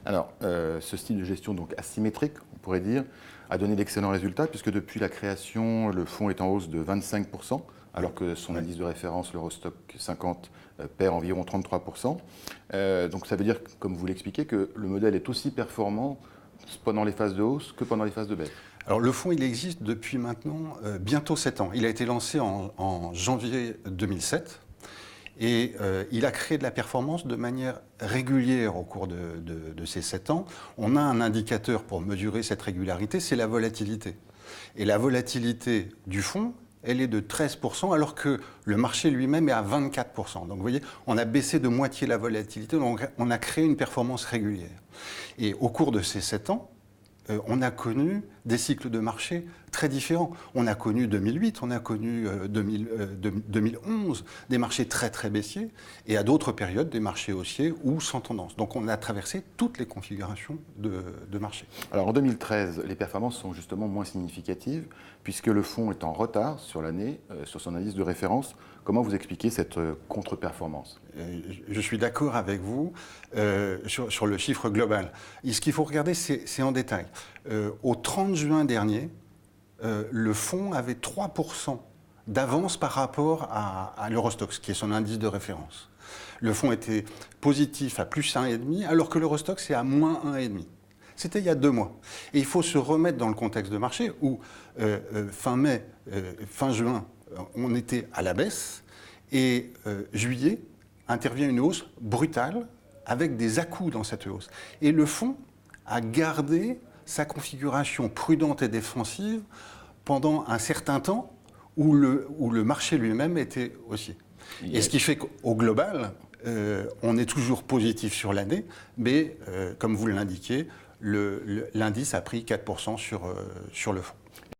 Alors, ce style de gestion donc asymétrique, on pourrait dire, a donné d'excellents résultats puisque depuis la création, le fonds est en hausse de 25%, alors que son indice de référence, l'Eurostock 50, perd environ 33%. Donc ça veut dire, comme vous l'expliquez, que le modèle est aussi performant pendant les phases de hausse que pendant les phases de baisse. Alors le fonds, il existe depuis maintenant bientôt 7 ans. Il a été lancé en janvier 2007. Et il a créé de la performance de manière régulière au cours de ces 7 ans. On a un indicateur pour mesurer cette régularité, c'est la volatilité. Et la volatilité du fonds, elle est de 13%, alors que le marché lui-même est à 24%. Donc vous voyez, on a baissé de moitié la volatilité, donc on a créé une performance régulière. Et au cours de ces 7 ans, on a connu des cycles de marché très différents. On a connu 2008, on a connu 2011, des marchés très très baissiers, et à d'autres périodes, des marchés haussiers ou sans tendance. Donc on a traversé toutes les configurations de marché. Alors en 2013, les performances sont justement moins significatives, puisque le fonds est en retard sur l'année, sur son indice de référence. Comment vous expliquez cette contre-performance ? Je suis d'accord avec vous sur le chiffre global. Et ce qu'il faut regarder, c'est en détail. Au 30 juin dernier, le fonds avait 3% d'avance par rapport à l'Eurostoxx, qui est son indice de référence. Le fonds était positif à plus 1,5, alors que l'Eurostoxx c'est à moins 1,5. C'était il y a 2 mois. Et il faut se remettre dans le contexte de marché où fin mai, fin juin, on était à la baisse, et juillet intervient une hausse brutale avec des à-coups dans cette hausse. Et le fonds a gardé sa configuration prudente et défensive pendant un certain temps où le marché lui-même était haussier. Et ce qui fait qu'au global, on est toujours positif sur l'année, mais comme vous l'indiquez, l'indice a pris 4% sur le fonds.